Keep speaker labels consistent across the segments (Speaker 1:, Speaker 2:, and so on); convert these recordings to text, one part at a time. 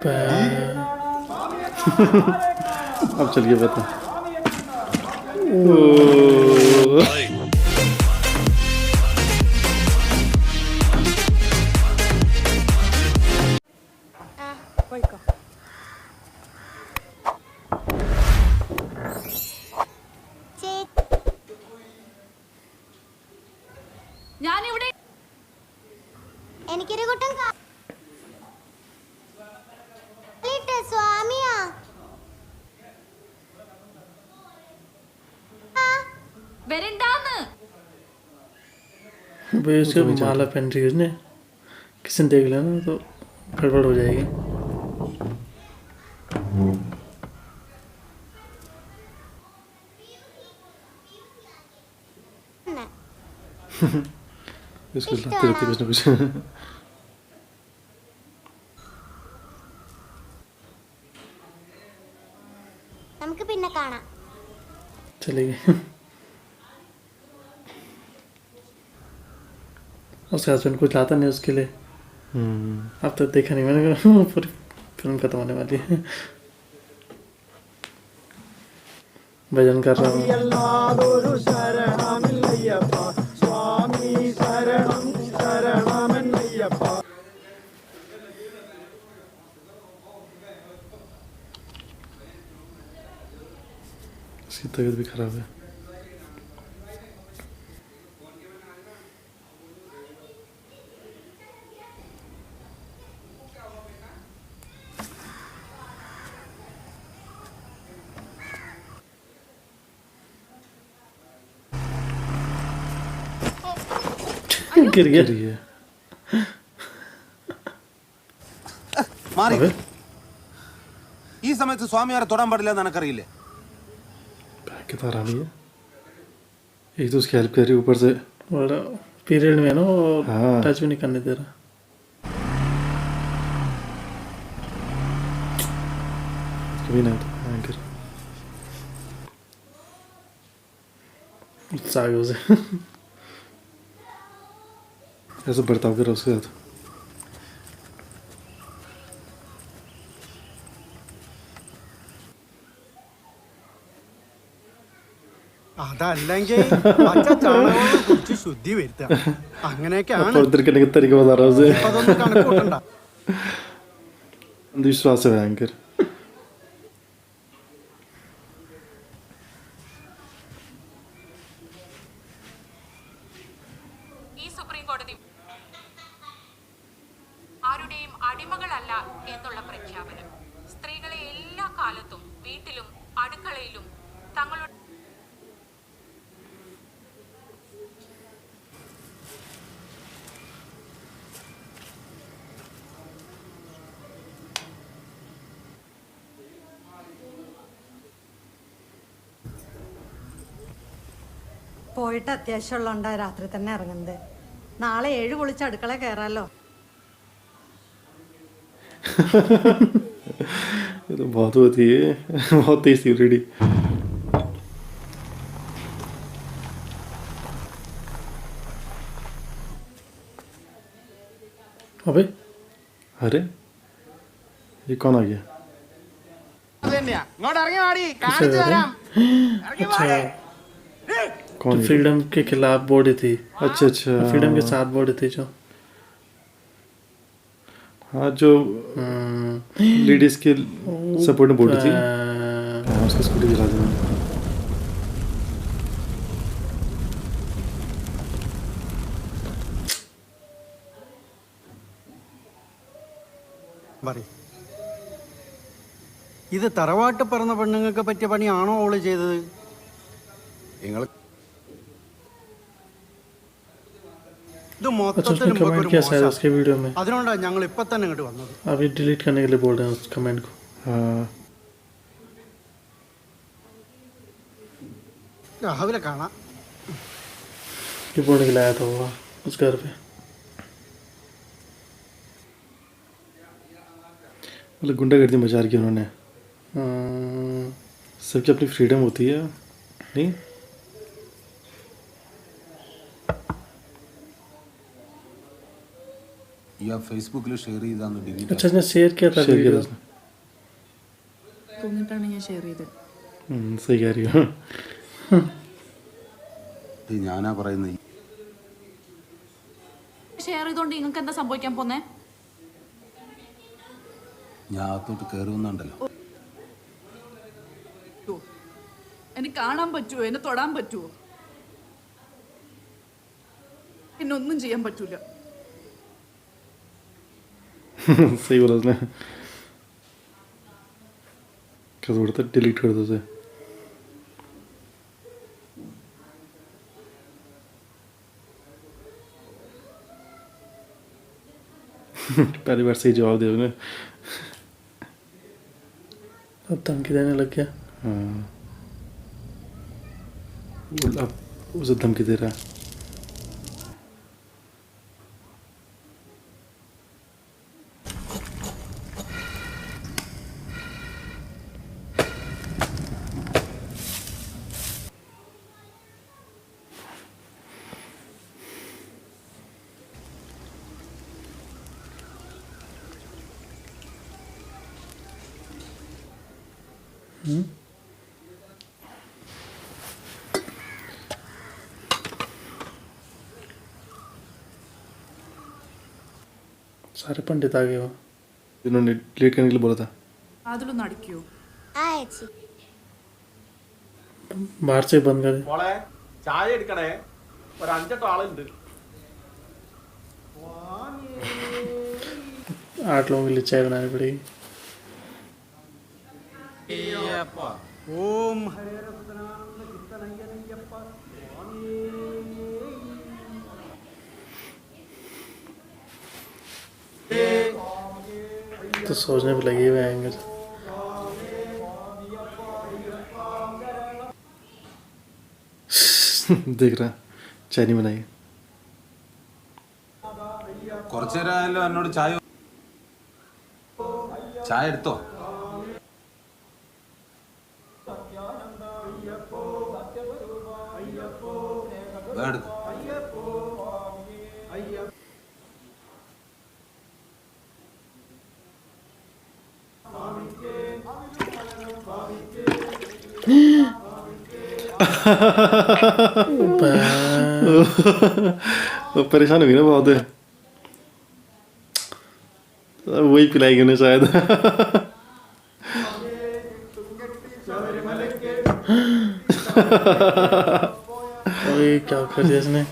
Speaker 1: अब चलिए बता।
Speaker 2: പോയിക്കോ. ഞാനിവിടെ
Speaker 3: എനിക്കൊരു കൂട്ടം സ്വാമിയാ
Speaker 2: വരണ്ടാന്ന്.
Speaker 1: इसको माला पहन रही है उसने, किसी ने देख लिया ना तो गड़बड़ हो जाएगी। इसको लाते रहती कुछ ना कुछ।
Speaker 3: നമുക്ക് പിന്നെ കാണാം.
Speaker 1: चलेगी। उसके हस्बैंड कुछ लाता नहीं उसके लिए। अब तक देखा नहीं मैंने, पूरी फिल्म खत्म होने वाली है। भजन कर रहा हूँ। उसकी तबीयत भी खराब है। गिर गया।
Speaker 4: മാറി
Speaker 1: अबे
Speaker 4: ഈ സമയത്ത് സ്വാമിയാരെ തൊടാൻ പാടില്ല എന്ന് എനിക്കറിയില്ലേ?
Speaker 1: कितना आरामी है। एक तो उसकी हेल्प कर रही है ऊपर से, और पीरियड में ना
Speaker 4: हाँ।
Speaker 1: टच भी नहीं करने दे रहा। कभी नहीं था एंकर गुस्सा आ गया उसे। ऐसा बर्ताव कर रहा उसके साथ।
Speaker 5: അതല്ലെങ്കിൽ പച്ച ചാണകം കുറിച്ച് ശുദ്ധി വരുത്തുക, അങ്ങനെയൊക്കെയാണ്.
Speaker 1: उधर करने का तरीका बता रहा है उसे।
Speaker 5: അതൊന്നും കണക്കൂട്ടണ്ട.
Speaker 1: अंधविश्वास है एंकर।
Speaker 2: ഈ സുപ്രീം കോടതി ആരുടെയും അടിമകളല്ല എന്നുള്ള പ്രഖ്യാപനം സ്ത്രീകളെ എല്ലാ കാലത്തും വീട്ടിലും അടുക്കളയിലും തങ്ങളുടെ
Speaker 6: പോയിട്ട് അത്യാവശ്യമുള്ളതുകൊണ്ടാണ് രാത്രി തന്നെ ഇറങ്ങുന്നത്. നാളെ 7 കുളിച്ച് അടുക്കള കയറാലോ.
Speaker 1: ये तो बहुत होती है, बहुत तेज थी रेडी। अबे अरे ये कौन आ गया? अच्छा कौन? फ्रीडम के खिलाफ बॉडी थी। अच्छा अच्छा, फ्रीडम के साथ बॉडी थी जो, हाँ जो लेडीज के सपोर्ट में बॉडी थी। हाँ, उसका स्कूटी चला देना।
Speaker 5: ഇത് തറവാട്ട് പറഞ്ഞ പെണ്ണുങ്ങൾക്ക് പറ്റിയ പണിയാണോ അവള് ചെയ്തത്?
Speaker 4: നിങ്ങൾ
Speaker 5: ഇത്
Speaker 1: अच्छा
Speaker 5: മൊത്തത്തിൽ
Speaker 1: उसने कमेंट किया शायद उसके वीडियो में।
Speaker 5: അതിനോണ്ടാണ് ഞങ്ങൾ ഇപ്പൊ തന്നെ ഇങ്ങോട്ട് വന്നത്.
Speaker 1: अभी डिलीट करने के लिए बोल रहे हैं उस कमेंट को। हाँ
Speaker 5: രാവിലെ കാണാം.
Speaker 1: रिपोर्ट के लाया था वो उस घर पे। मतलब गुंडागर्दी मचा रखी उन्होंने। सबकी अपनी फ्रीडम होती है नहीं।
Speaker 4: भैया फेसबुकिൽ ഷെയർ ചെയ്താന്ന് ഡിലീറ്റ്
Speaker 1: अच्छा इसने शेयर किया था
Speaker 7: शेयर किया
Speaker 1: वीडियो।
Speaker 7: था उसने।
Speaker 8: തോന്നിയിട്ടാണ് ഞാൻ ഷെയർ ചെയ്തത്.
Speaker 1: सही कह रही हो।
Speaker 4: ഞാനാ പറയുന്നത്
Speaker 8: ഷെയർ ചെയ്തോണ്ട് നിങ്ങൾക്ക് എന്താ സംഭവിക്കാൻ പോന്നേ?
Speaker 4: ഞാൻ അകത്തോട്ട് കയറുന്നുണ്ടല്ലോ.
Speaker 8: എന്നെ കാണാൻ പറ്റുമോ? എന്നെ തൊടാൻ പറ്റുമോ? എന്നെ ഒന്നും ചെയ്യാൻ പറ്റൂല.
Speaker 1: सही बोला उसने। कर दो डिलीट कर दो उसे। पहली बार सही जवाब दिया उसने। अब धमकी देने लग गया। हाँ अब उसे धमकी दे रहा है। सारे पंडित आ गए हो जिन्होंने डिलीट करने के लिए बोला था।
Speaker 8: അതിലൊന്നും അടിക്കോ?
Speaker 3: ആ ചേച്ചി
Speaker 1: बाहर से बंद कर दे।
Speaker 5: മോളെ ചായ എടുക്കണേ, ഒരു 5-8 ആളുണ്ട്.
Speaker 1: 8 लोगों के लिए चाय बनानी पड़ेगी।
Speaker 5: ഓം
Speaker 1: तो सोचने पे लगे हुए आएंगे। देख रहा चाय नहीं बनाई।
Speaker 4: കുറച്ചു നേരമായല്ലോ എന്നോട് ചായ എടുത്തോ. എടുക്കും.
Speaker 1: वो परेशान हो गई ना बहुत। वही पिलाएगी उन्हें शायद। ओए क्या कर दिया इसने।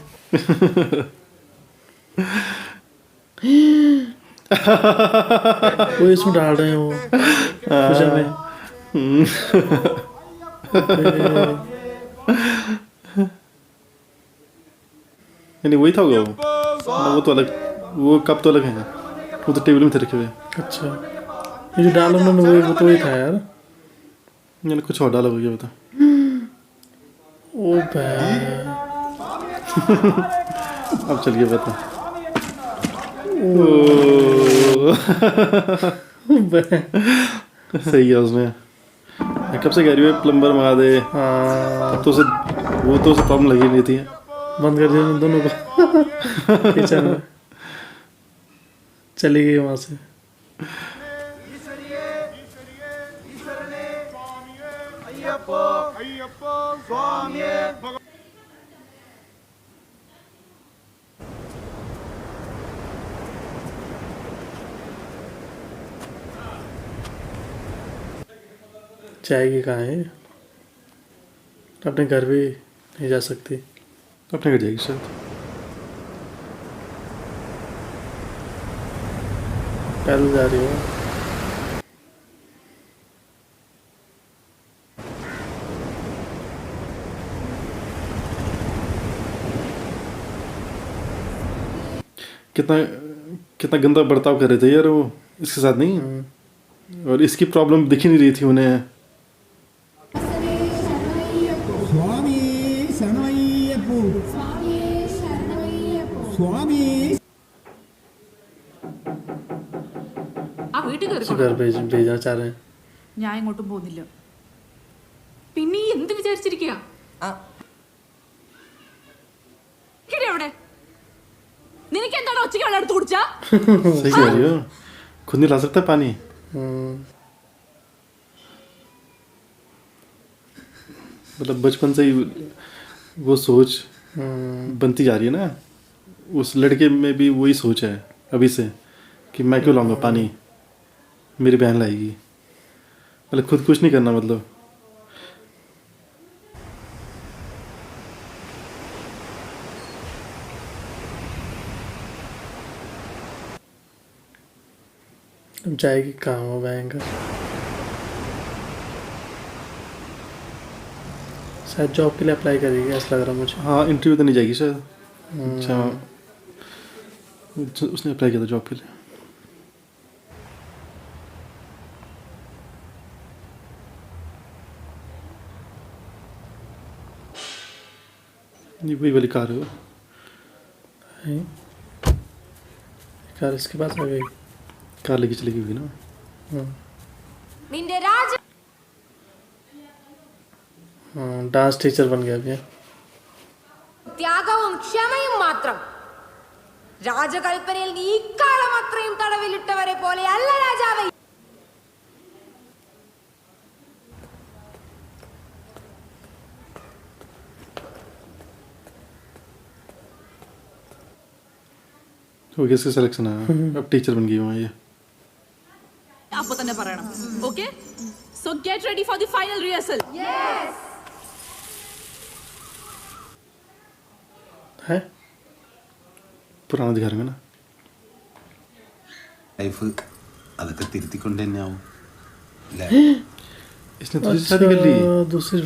Speaker 1: वो इसमें डाल रहे हैं वो कुछ में। नहीं वही था वो तो अलग, वो कप तो अलग है, वो तो टेबल में थे रखे हुए। अच्छा ये जो डाला उन्होंने वो तो वही था यार, मैंने कुछ और डाला हो गया बता। ओ अब चल गया बता। सही है उसने। मैं कब से कह रही हूँ प्लम्बर मंगा दे। हाँ तो उसे वो तो उसे प्रॉब्लम लगी नहीं थी। बंद कर दिया दोनों को। किचन में चली गई वहाँ से। चाय की कहाँ है? अपने घर भी नहीं जा सकती, अपने घर जाएगी शायद। पैदल जा रही हो? कितना कितना गंदा बर्ताव कर रहे थे यार वो इसके साथ। नहीं और इसकी प्रॉब्लम दिख ही नहीं रही थी उन्हें।
Speaker 9: स्वामी शरणमय्यप्पु स्वामी
Speaker 8: ആ വീട്ടിൽ
Speaker 1: उसे
Speaker 8: കയറി
Speaker 1: घर भेजना चाह रहे हैं।
Speaker 8: ഞാൻ എങ്ങോട്ടും പോകുന്നില്ല.
Speaker 2: പിന്നെ ഈ എന്ത് വിചാരിച്ചിരിക്കുക?
Speaker 8: എവിടെ നിനക്ക് എന്താണോ ഒച്ചയ്ക്ക് വെള്ളം എടുത്ത് കുടിച്ചാ
Speaker 1: सही कह रही हो, खुद नहीं ला सकता पानी। मतलब बचपन से ही वो सोच बनती जा रही है ना, उस लड़के में भी वही सोच है अभी से कि मैं क्यों लाऊंगा पानी, मेरी बहन लाएगी। मतलब खुद कुछ नहीं करना, मतलब
Speaker 7: अब जाएगी कहाँ वो भयंकर, शायद जॉब के लिए अप्लाई करेगी ऐसा लग रहा है मुझे।
Speaker 1: हाँ इंटरव्यू तो नहीं जाएगी शायद। अच्छा उसने अप्लाई किया था जॉब के लिए। ये वही वाली कार है वो।
Speaker 7: हैं? कार इसके पास आ गई।
Speaker 1: कार लेके चली गई ना।
Speaker 3: നിന്റെ രാജ
Speaker 7: हाँ डांस टीचर बन गया अभी।
Speaker 3: ത്യാഗവും ക്ഷമയും മാത്രം. രാജകൽപ്പനയിൽ നീ ഇക്കാലം അത്രയും തടവിലിട്ടവരെ പോലെ അല്ല രാജാവേ.
Speaker 1: हो गया इसका सिलेक्शन है, अब टीचर बन गई वहाँ ये।
Speaker 8: അപ്പൊ തന്നെ പറയണം. Okay, so get ready for the final rehearsal.
Speaker 7: है
Speaker 1: पुराना दिखा रहे हैं ना।
Speaker 4: ലൈഫ് അതൊക്കെ തിരുത്തിക്കൊണ്ട് തന്നെ ആവും അല്ലേ?
Speaker 1: इसने दूसरी शादी कर ली।
Speaker 7: दूसरी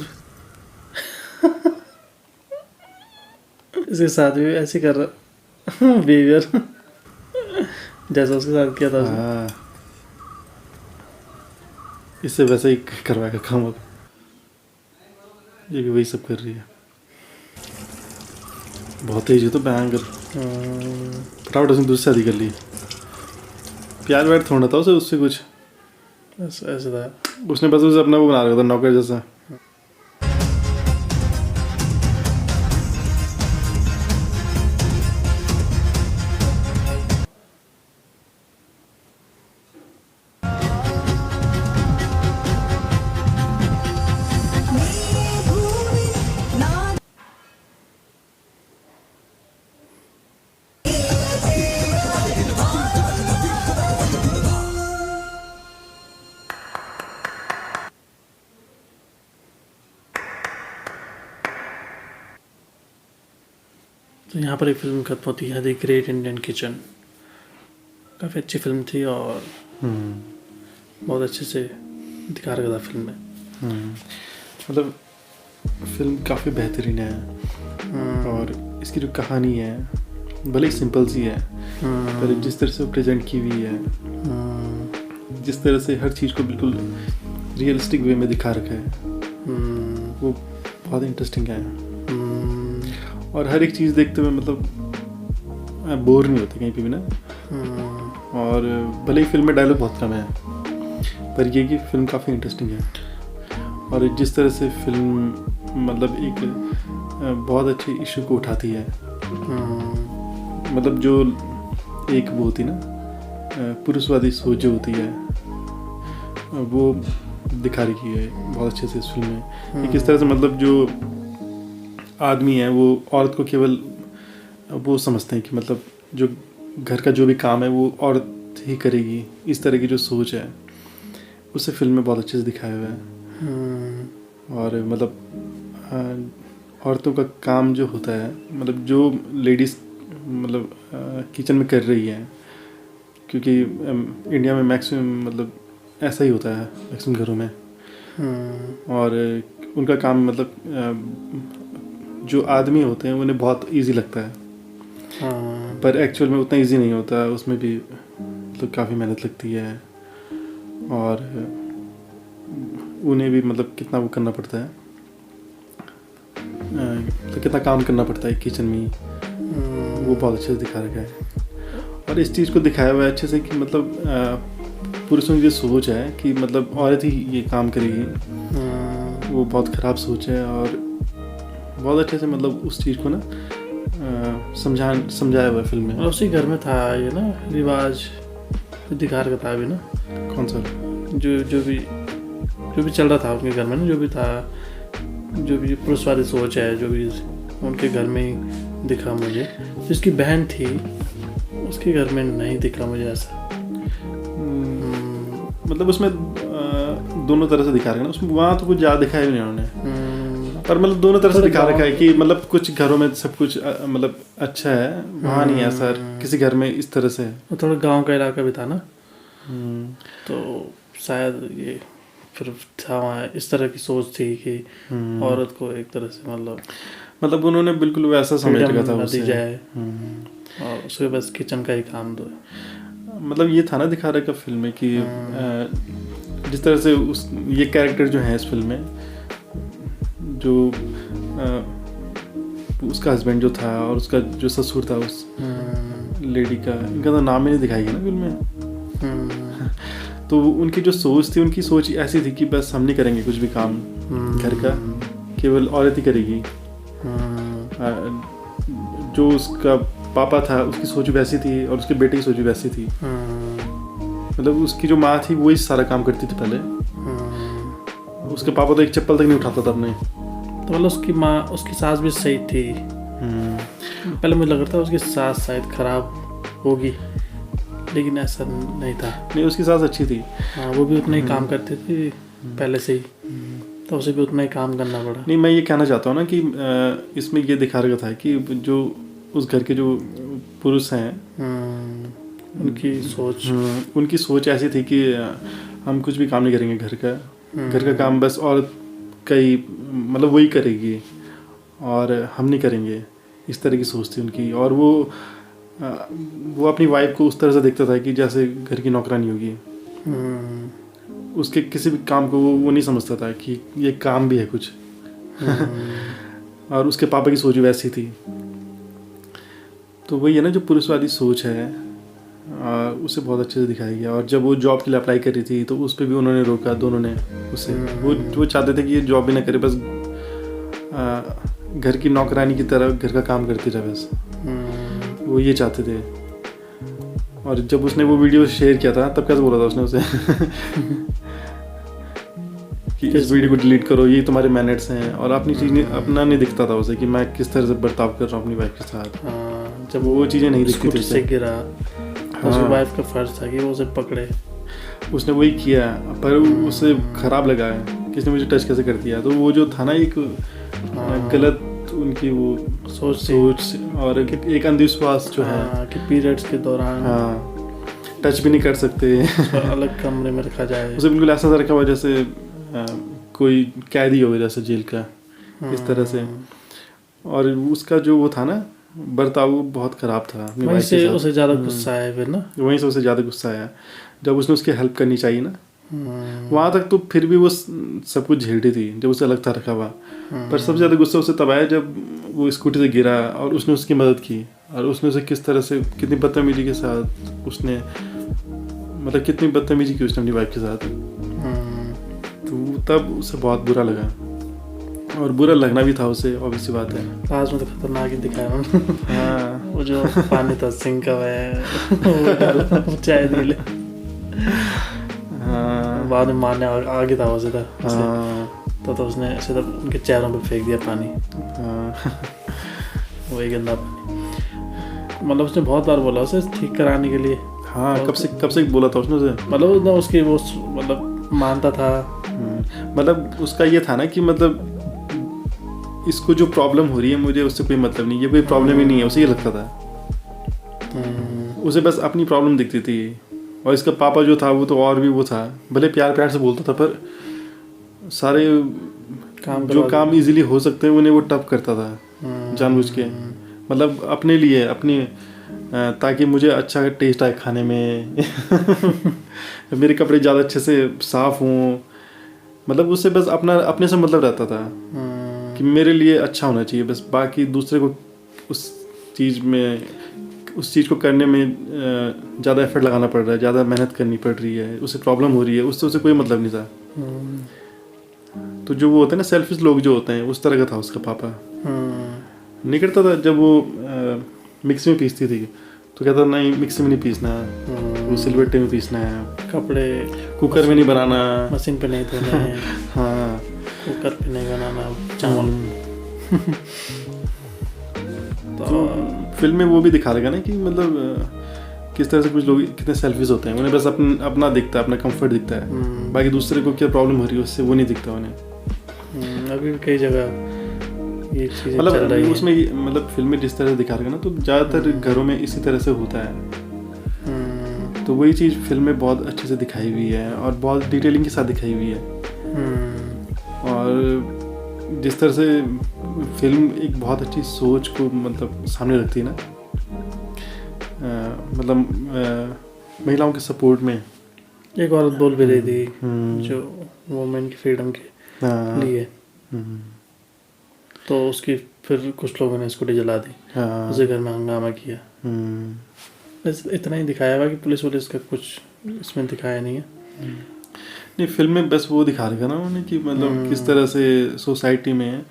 Speaker 7: इसके साथ भी ऐसे कर रहा बिहेवियर जैसा उसके साथ किया था उसने।
Speaker 1: हाँ इससे वैसा ही करवाएगा काम अब। ये भी वही सब कर रही है, बहुत तेज है तो भयंकर। फटाफट उसने दूसरी शादी कर ली। प्यार व्यार थोड़ा था उसे उससे कुछ,
Speaker 7: ऐसे था।
Speaker 1: उसने बस उसे अपना वो बना रखा था नौकर जैसा।
Speaker 7: तो यहाँ पर एक फिल्म खत्म होती है, द ग्रेट इंडियन किचन। काफ़ी अच्छी फिल्म थी और बहुत अच्छे से दिखा रखा था फिल्म में।
Speaker 1: मतलब फिल्म काफ़ी बेहतरीन है और इसकी जो कहानी है भले ही सिंपल सी है, पर जिस तरह से वो प्रेजेंट की हुई है, जिस तरह से हर चीज़ को बिल्कुल रियलिस्टिक वे में दिखा रखा है, वो बहुत इंटरेस्टिंग है। और हर एक चीज़ देखते हुए मतलब बोर नहीं होते कहीं पे भी ना। और भले ही फिल्म में डायलॉग बहुत कम है, पर ये कि फिल्म काफ़ी इंटरेस्टिंग है। और जिस तरह से फिल्म मतलब एक बहुत अच्छे इशू को उठाती है, मतलब जो एक वो होती ना पुरुषवादी सोच जो होती है, वो दिखा रही है बहुत अच्छे से इस फिल्म में। किस तरह से मतलब जो आदमी है वो औरत को केवल वो समझते हैं कि मतलब जो घर का जो भी काम है वो औरत ही करेगी, इस तरह की जो सोच है उसे फिल्म में बहुत अच्छे से दिखाया हुआ है। और मतलब औरतों का काम जो होता है, मतलब जो लेडीज़ मतलब किचन में कर रही है, क्योंकि इंडिया में मैक्सिमम मतलब ऐसा ही होता है मैक्सिमम घरों में। और उनका काम मतलब जो आदमी होते हैं उन्हें बहुत इजी लगता है, पर एक्चुअल में उतना इजी नहीं होता, उसमें भी मतलब काफ़ी मेहनत लगती है और उन्हें भी मतलब कितना वो करना पड़ता है, तो कितना काम करना पड़ता है किचन में, वो बहुत अच्छे से दिखा रखा है। और इस चीज़ को दिखाया हुआ है अच्छे से कि मतलब पुरुषों की जो सोच है कि मतलब औरत ही ये काम करेगी, वो बहुत ख़राब सोच है। और बहुत अच्छे से मतलब उस चीज़ को ना समझाया हुआ है फिल्म में।
Speaker 7: और उसी घर में था ये ना रिवाज दिखा रखा था अभी ना,
Speaker 1: कौन सा?
Speaker 7: जो भी चल रहा था उनके घर में ना, जो भी था, जो भी पुरुषवादी सोच है, जो भी उनके घर में ही दिखा मुझे। जिसकी बहन थी उसके घर में नहीं दिखा मुझे ऐसा।
Speaker 1: मतलब उसमें दोनों तरह से दिखा रखा है ना, उसमें वहाँ तो कुछ ज़्यादा दिखाया भी नहीं उन्होंने, पर मतलब दोनों तरह से दिखा रखा है कि मतलब कुछ घरों में सब कुछ मतलब अच्छा है, वहाँ नहीं है सर किसी घर में इस तरह से।
Speaker 7: वो थोड़ा गांव का इलाका भी था ना, तो शायद ये फिर था वहाँ इस तरह की सोच थी कि औरत को एक तरह से
Speaker 1: मतलब उन्होंने बिल्कुल वैसा समझ रखा था
Speaker 7: दी जाए और उसके बस किचन का ही काम दो।
Speaker 1: मतलब ये था ना दिखा रखा फिल्म में कि जिस तरह से ये कैरेक्टर जो है इस फिल्म में, जो उसका हस्बैंड जो था और उसका जो ससुर था उस लेडी का, इनका तो नाम ही नहीं दिखाई गया ना फिल्म में। तो उनकी जो सोच थी, उनकी सोच ऐसी थी कि बस हम नहीं करेंगे कुछ भी काम घर का, केवल औरत ही करेगी। जो उसका पापा था उसकी सोच वैसी थी और उसके बेटे की सोच वैसी थी। मतलब उसकी जो माँ थी वही सारा काम करती थी पहले, उसके पापा तो एक चप्पल तक नहीं उठाता था अपने।
Speaker 7: तो मतलब उसकी माँ, उसकी सास भी सही थी। पहले मुझे लग रहा था उसकी सास शायद खराब होगी, लेकिन ऐसा नहीं था।
Speaker 1: नहीं, उसकी सास अच्छी थी।
Speaker 7: हाँ, वो भी उतना ही काम करती थी पहले से ही, तो उसे भी उतना ही काम करना पड़ा।
Speaker 1: नहीं, मैं ये कहना चाहता हूँ ना कि इसमें ये दिखा रखा था कि जो उस घर के जो पुरुष हैं उनकी सोच ऐसी थी कि हम कुछ भी काम नहीं करेंगे घर का काम बस औरत का ही, मतलब वही करेगी और हम नहीं करेंगे, इस तरह की सोच थी उनकी। और वो अपनी वाइफ को उस तरह से देखता था कि जैसे घर की नौकरानी होगी। उसके किसी भी काम को वो नहीं समझता था कि ये काम भी है कुछ। और उसके पापा की सोच वैसी थी। तो वही है ना जो पुरुषवादी सोच है, उसे बहुत अच्छे से दिखाया गया। और जब वो जॉब के लिए अप्लाई कर रही थी तो उस पर भी उन्होंने रोका, दोनों ने उसे। वो चाहते थे कि ये जॉब भी ना करे, बस घर की नौकरानी की तरह घर का काम करती रहे बस, वो ये चाहते थे। और जब उसने वो वीडियो शेयर किया था तब कैसे बोला था उसने उसे कि इस वीडियो को डिलीट करो, ये तुम्हारे मैनर्स हैं। और अपनी चीज़ अपना नहीं दिखता था उसे कि मैं किस तरह से बर्ताव कर रहा हूँ अपनी वाइफ के साथ। जब वो चीज़ें नहीं दिखती थी
Speaker 7: उसे गिरा, उसकी वाइफ का फर्ज था कि वो उसे पकड़े।
Speaker 1: उसने वही किया, पर उसे खराब लगा है किसने मुझे टच कैसे कर दिया। तो वो जो था ना एक गलत उनकी वो सोच और एक अंधविश्वास जो है
Speaker 7: कि पीरियड्स के दौरान
Speaker 1: टच भी नहीं कर सकते,
Speaker 7: अलग कमरे में रखा जाए।
Speaker 1: उसे बिल्कुल ऐसा रखा हुआ जैसे कोई कैदी हो जैसे जेल का, इस तरह से। और उसका जो वो था ना बर्ताव बहुत ख़राब था।
Speaker 7: वहीं से उसे ज़्यादा गुस्सा आया फिर ना,
Speaker 1: वहीं से उसे ज़्यादा गुस्सा आया जब उसने उसकी हेल्प करनी चाहिए ना। वहाँ तक तो फिर भी वो सब कुछ झेल रही थी जब उसे अलग था रखा हुआ। पर सबसे ज़्यादा गुस्सा उसे तब आया जब वो स्कूटी से गिरा और उसने उसकी मदद की। और उसने उसे किस तरह से, कितनी बदतमीजी के साथ उसने, मतलब कितनी बदतमीजी की उसने अपनी वाइफ के साथ। तो तब उसे बहुत बुरा लगा, और बुरा लगना भी था उसे, ऑब्वियस सी बात है।
Speaker 7: लास्ट में तो खतरनाक ही दिखाया। हाँ, वो जो पानी था सिंक का है चाय दिले।
Speaker 1: हाँ,
Speaker 7: बाद में मारने आगे था वो सीधा। तो उसने सीधा उनके चेहरों पे फेंक दिया पानी। वही गंदा पानी। मतलब उसने बहुत बार बोला उसे ठीक कराने के लिए।
Speaker 1: हाँ, कब से बोला था उसने उसे।
Speaker 7: मतलब ना उसकी वो मतलब मानता था।
Speaker 1: मतलब उसका ये था ना कि मतलब इसको जो प्रॉब्लम हो रही है मुझे उससे कोई मतलब नहीं, ये कोई प्रॉब्लम ही नहीं है, उसे ये लगता था। उसे बस अपनी प्रॉब्लम दिखती थी। और इसका पापा जो था वो तो और भी वो था, भले प्यार से बोलता था पर सारे काम इजीली हो सकते हैं उन्हें वो टफ करता था जानबूझ के। मतलब अपने लिए, अपनी ताकि मुझे अच्छा टेस्ट आए खाने में। मेरे कपड़े ज़्यादा अच्छे से साफ़ हों। मतलब उससे बस अपने से मतलब रहता था कि मेरे लिए अच्छा होना चाहिए बस, बाकी दूसरे को उस चीज़ को करने में ज़्यादा एफर्ट लगाना पड़ रहा है, ज़्यादा मेहनत करनी पड़ रही है, उससे प्रॉब्लम हो रही है, उससे उसे कोई मतलब नहीं था। तो जो वो होते हैं ना सेल्फिश लोग जो होते हैं, उस तरह का था उसका पापा। नहीं करता था जब वो मिक्सी में पीसती थी तो कहता नहीं मिक्सी में नहीं पीसना, वो सिलबट्टे में पीसना है,
Speaker 7: कपड़े
Speaker 1: कुकर में नहीं बनाना,
Speaker 7: मशीन पे नहीं धोने हैं,
Speaker 1: हाँ
Speaker 7: कुकर पे नहीं बनाना चावल।
Speaker 1: तो फिल्म में वो भी दिखा रहेगा ना कि मतलब किस तरह से कुछ लोग कितने सेल्फिश होते हैं, उन्हें बस अपना दिखता है, अपना कंफर्ट दिखता है, बाकी दूसरे को क्या प्रॉब्लम हो रही है उससे वो नहीं दिखता उन्हें।
Speaker 7: अभी भी कई जगह ये चीज़ें चल
Speaker 1: मतलब
Speaker 7: रही हैं।
Speaker 1: उसमें मतलब फिल्म में जिस तरह से दिखा रहेगा ना तो ज़्यादातर घरों में इसी तरह से होता है, तो वही चीज़ फिल्म में बहुत अच्छे से दिखाई हुई है और बहुत डिटेलिंग के साथ दिखाई हुई है। और जिस तरह से फिल्म एक बहुत अच्छी सोच को मतलब सामने रखती है ना, मतलब महिलाओं के सपोर्ट में।
Speaker 7: एक औरत बोल भी रही थी जो वुमेन की फ्रीडम के लिए, तो उसकी फिर कुछ लोगों ने स्कूटी जला दी, उसे घर में हंगामा किया। बस इतना ही दिखाया हुआ कि पुलिस वुलिस का कुछ इसमें दिखाया नहीं है।
Speaker 1: नहीं फिल्म में बस वो दिखा रखा ना उन्होंने कि मतलब किस तरह से सोसाइटी में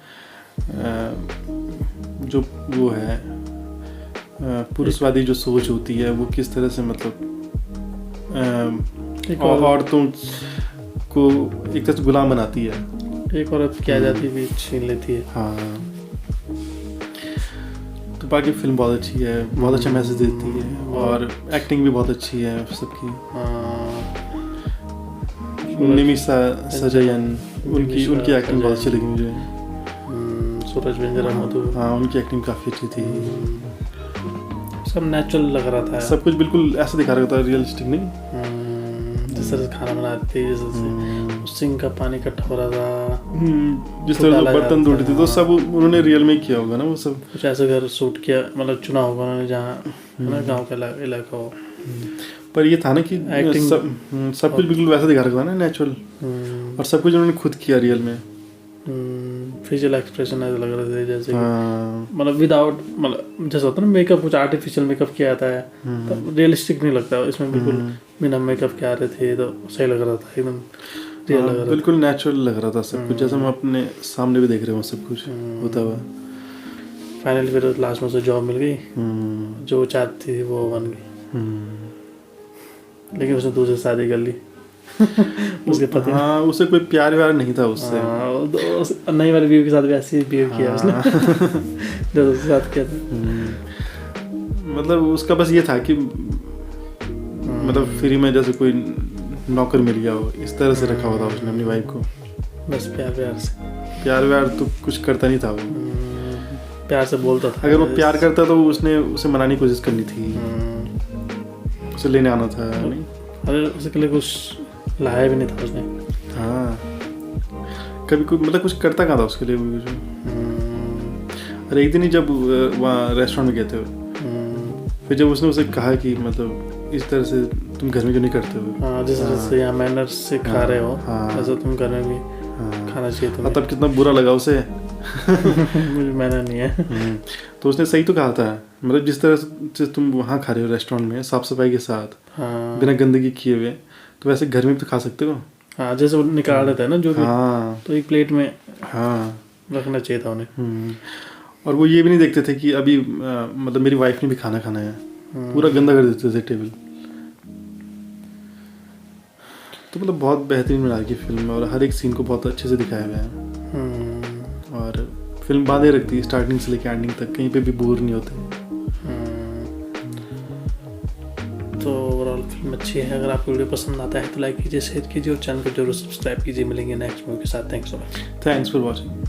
Speaker 1: जो वो है पुरुषवादी जो सोच होती है वो किस तरह से मतलब औरतों को एक तरह से गुलाम बनाती है।
Speaker 7: एक औरत की आज़ादी भी छीन लेती है।
Speaker 1: हाँ, तो बाकी फिल्म बहुत अच्छी है, बहुत अच्छा मैसेज देती है और एक्टिंग भी बहुत अच्छी है सबकी। निमिषा सजयन उनकी एक्टिंग बहुत अच्छी लगी मुझे।
Speaker 7: सूरज बेंजरा मधु,
Speaker 1: हाँ उनकी एक्टिंग काफ़ी अच्छी थी।
Speaker 7: सब नेचुरल लग रहा था,
Speaker 1: सब कुछ बिल्कुल ऐसा दिखा रहा था, रियलिस्टिक नहीं।
Speaker 7: जिस तरह से खाना बनाती थी, जिस तरह से सिंक का पानी इकट्ठा हो रहा था,
Speaker 1: जिस तरह से बर्तन धोती थी, तो सब उन्होंने रियल में किया होगा ना वो सब।
Speaker 7: कुछ ऐसे घर शूट किया, मतलब चुना होगा उन्होंने जहाँ ना गाँव का इलाका हो।
Speaker 1: पर ये था ना कि
Speaker 7: एक्टिंग
Speaker 1: सब कुछ बिल्कुल वैसा दिखा रखा था ना, नेचुरल, और सब कुछ उन्होंने खुद किया रियल में।
Speaker 7: फेशियल एक्सप्रेशन ऐसे लग रहे थे जैसे मतलब विदाउट, मतलब जैसा होता है ना मेकअप, कुछ आर्टिफिशियल मेकअप किया जाता है तो रियलिस्टिक नहीं लगता। इसमें बिल्कुल बिना मेकअप के आ रहे थे तो सही लग रहा था, एकदम रियल लग रहा था,
Speaker 1: बिल्कुल नेचुरल लग रहा था सब कुछ, जैसे हम अपने सामने भी देख रहे हो सब कुछ होता हुआ।
Speaker 7: फाइनली फिर लास्ट में उसे जॉब मिल गई, जो चाहती थी वो बन गई, लेकिन उसने दूसरे से शादी कर ली उसके पति।
Speaker 1: हाँ, उसे कोई प्यार व्यार नहीं था उससे।
Speaker 7: नई वाली बीवी के साथ भी ऐसे ही बिहेव किया उसने जो उसके साथ किया था।
Speaker 1: मतलब उसका बस ये था कि मतलब फ्री में जैसे कोई नौकर मिल गया हो, इस तरह से रखा हुआ था उसने अपनी वाइफ को।
Speaker 7: बस प्यार से,
Speaker 1: प्यार व्यार तो कुछ करता नहीं था वो,
Speaker 7: प्यार से बोलता था।
Speaker 1: अगर वो प्यार करता तो उसने उसे मनाने की कोशिश करनी थी, उसे लेने आना था नहीं।
Speaker 7: अरे उसके लिए कुछ लाया भी नहीं था उसने।
Speaker 1: हाँ, कभी कोई मतलब कुछ करता कहाँ था उसके लिए वो। अरे एक दिन ही जब वहाँ रेस्टोरेंट में गए थे, फिर जब उसने उसे कहा कि मतलब इस तरह से तुम घर में क्यों नहीं करते हो।
Speaker 7: हाँ, जिस तरह से यहाँ मैनर्स से खा रहे हो, ऐसा तुम घर में भी खाना चाहिए तुम्हें।
Speaker 1: तब कितना बुरा लगा उसे
Speaker 7: मुझे मैनर नहीं है।
Speaker 1: तो उसने सही तो कहा था, मतलब जिस तरह से तुम वहाँ खा रहे हो रेस्टोरेंट में साफ सफाई के साथ, बिना गंदगी किए हुए, तो वैसे घर में भी तो खा सकते हो।
Speaker 7: हाँ, जैसे वो निकाल रहे थे ना जो भी, तो एक प्लेट में रखना चाहिए था उन्हें।
Speaker 1: और वो ये भी नहीं देखते थे कि अभी मतलब मेरी वाइफ ने भी खाना खाना है, पूरा गंदा कर देते थे टेबल। तो मतलब बहुत बेहतरीन बना की फिल्म, और हर एक सीन को बहुत अच्छे से दिखाया गया है, और फिल्म बांधे रखती है स्टार्टिंग से लेकर एंडिंग तक, कहीं पे भी बोर नहीं होते।
Speaker 7: तो ओवरऑल फिल्म अच्छी है। अगर आपको वीडियो पसंद आता है तो लाइक कीजिए, शेयर कीजिए और चैनल को जरूर सब्सक्राइब कीजिए। मिलेंगे नेक्स्ट मूवी के साथ। Thanks so much.
Speaker 1: Thanks for watching.